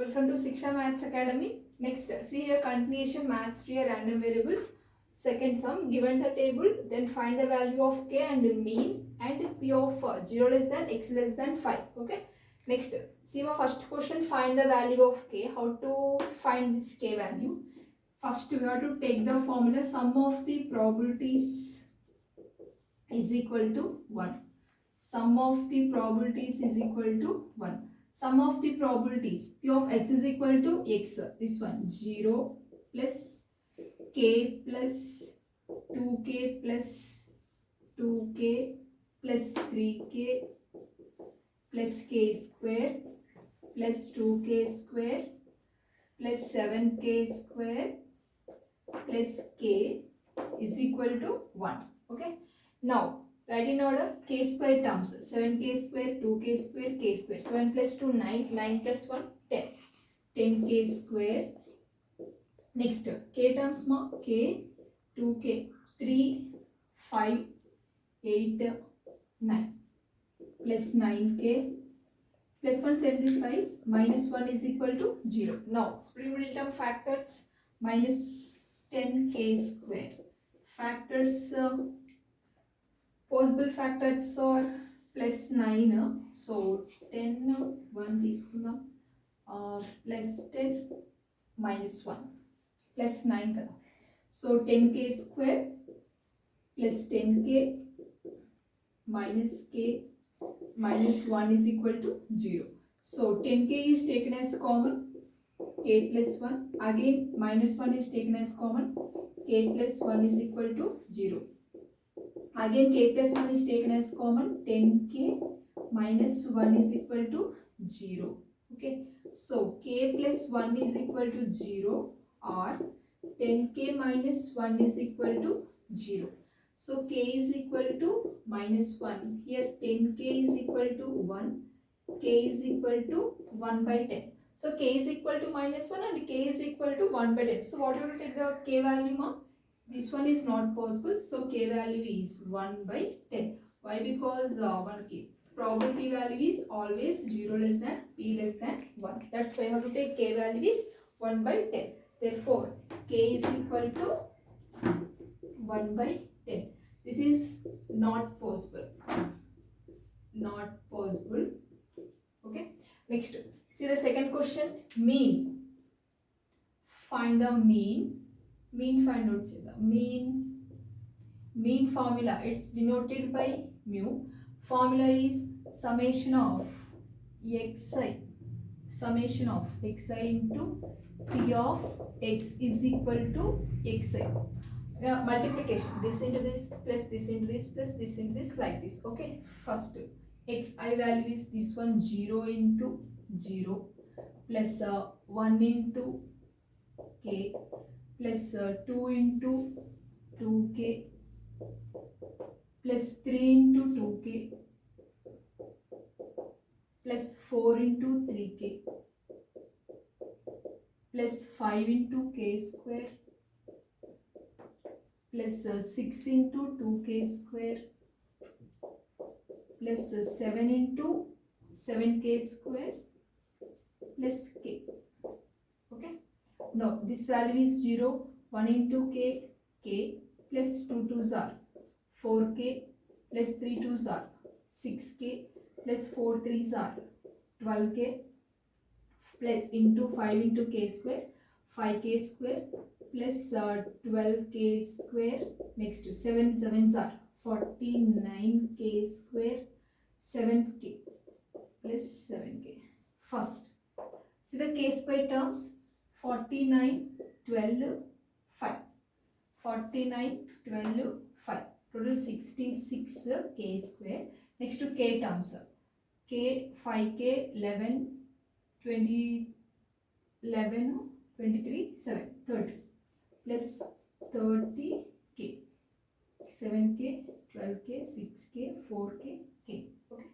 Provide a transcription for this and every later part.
Welcome to Shiksha Maths Academy. Next, see here continuation maths to your random variables. Second sum, given the table, then find the value of k and mean and p of 0 less than x less than 5. Okay. Next, see my first question, find the value of k. How to find this k value? First, we have to take the formula sum of the probabilities is equal to 1. Sum of the probabilities is equal to 1. Sum of the probabilities, p of x is equal to x, this one 0 plus k plus 2k plus 2k plus 3k plus k square plus 2k square plus 7k square plus k is equal to 1. Okay. Now, write in order k square terms. 7k square, 2k square, k square. 7 plus 2, 9. 9 plus 1, 10. 10k square. Next, k terms ma, k, 2k, 3, 5, 8, 9. Plus 9k. Plus 1 set this side. Minus 1 is equal to 0. Now, spring middle term factors. Minus 10k square. Factors, possible factors are plus 9. So 10, 1 తీసుకుందాం. Plus 10 minus 1. Plus 9 కదా. So 10k square plus 10k minus k minus 1 is equal to 0. So 10k is taken as common, k plus 1. Again minus 1 is taken as common, k plus 1 is equal to 0. Again k plus 1 is taken as common, 10k minus 1 is equal to 0. Okay. So k plus 1 is equal to 0 or 10k minus 1 is equal to 0. So k is equal to minus 1. Here 10k is equal to 1. K is equal to 1 by 10. So k is equal to minus 1 and k is equal to 1 by 10. So what you will take the k value ma? This one is not possible. So k value is 1 by 10. Why? Because probability value is always 0 less than p less than 1. That's why you have to take k value is 1 by 10. Therefore, k is equal to 1 by 10. This is not possible. Not possible. Okay. Next, see the second question. Mean. Find the mean. Mean find out cheda. Mean formula. It's denoted by mu. Formula is summation of xi. Summation of xi into p of x is equal to xi. Multiplication, this into this plus this into this plus this into this, like this. Okay. First, xi value is this one 0 into 0 plus 1 into k plus 2 into 2k plus 3 into 2k plus 4 into 3k plus 5 into k square plus 6 into 2k square plus 7 into 7k square plus k. Okay. Now this value is 0. 1 into k plus 2 2s are 4k plus 3 2s are 6k plus 4 3s are 12k plus into 5 into k square 5k square plus 12k square. Next to 7 7s are 49k square 7k plus 7k. First, see the k square terms. 49 12 5. 49 12 5. Total 66 k square. Next to k terms. K 5k 11 20 11 23 7 30 plus 30k 7k 12k 6k 4k k. Okay.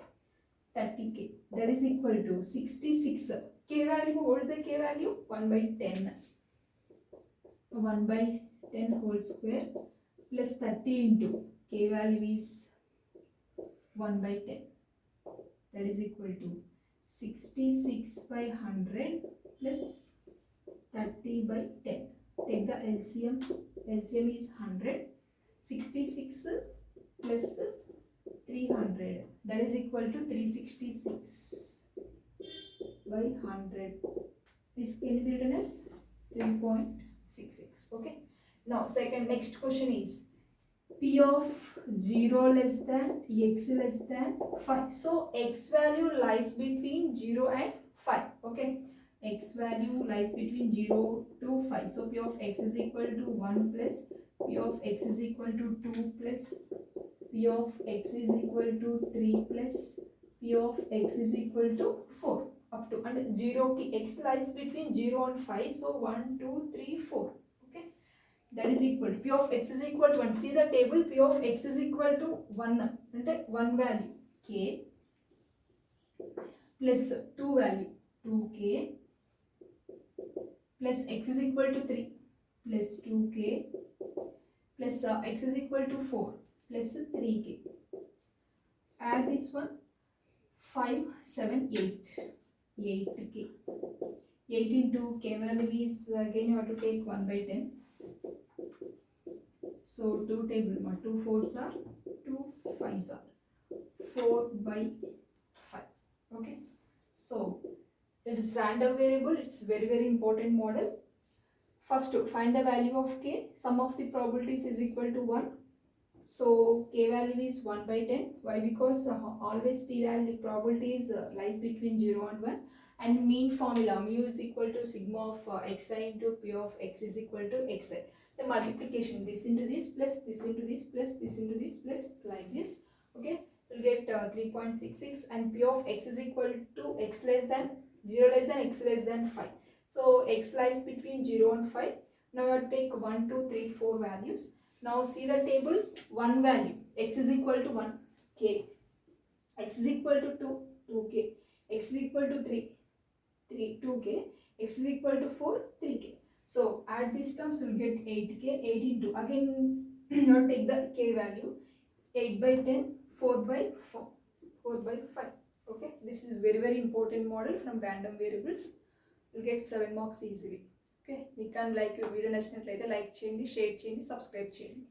30k, that is equal to 66. K value, what is the k value? 1 by 10. 1 by 10 whole square plus 30 into k value is 1 by 10. That is equal to 66 by 100 plus 30 by 10. Take the LCM. LCM is 100. 66 plus 300. That is equal to 366 by 100. This can be written as 3.66. Okay. Now, next question is P of 0 less than x less than 5. So, x value lies between 0 and 5. Okay. X value lies between 0 to 5. So, P of x is equal to 1 plus P of x is equal to 2 plus P of x is equal to 3 plus P of x is equal to 4 up to, and 0 x lies between 0 and 5. So, 1, 2, 3, 4. Okay. That is equal to P of x is equal to 1. See the table, P of x is equal to 1. And 1 value k plus 2 value 2k plus x is equal to 3 plus 2k plus x is equal to 4 plus 3k. Add this one 5, 7, 8. 8k. 8 into k value is again you have to take 1 by 10. So 2 table 2 4s are 2 5s are 4 by 5. Okay. So it is random variable. It's very important model. First, to find the value of k. Sum of the probabilities is equal to 1. So k value is 1 by 10. Why? Because always p value probabilities lies between 0 and 1. And mean formula mu is equal to sigma of xi into p of x is equal to xi. The multiplication, this into this plus this into this plus this into this plus like this. Okay, we'll get 3.66, and p of x is equal to x less than 0 less than x less than 5. So x lies between 0 and 5. Now I take 1, 2, 3, 4 values. Now see the table, 1 value, x is equal to 1, k, x is equal to 2, 2k, x is equal to 3, 2k, x is equal to 4, 3k. So add these terms, you will get 8k, 8 into, again now take the k value, 8 by 10, 4 by 4, 4 by 5. Okay, this is very important model from random variables. You will get 7 marks easily. Okay, మీకు కానీ like video నచ్చినట్లయితే like చేయండి, share చేయండి, subscribe చేయండి.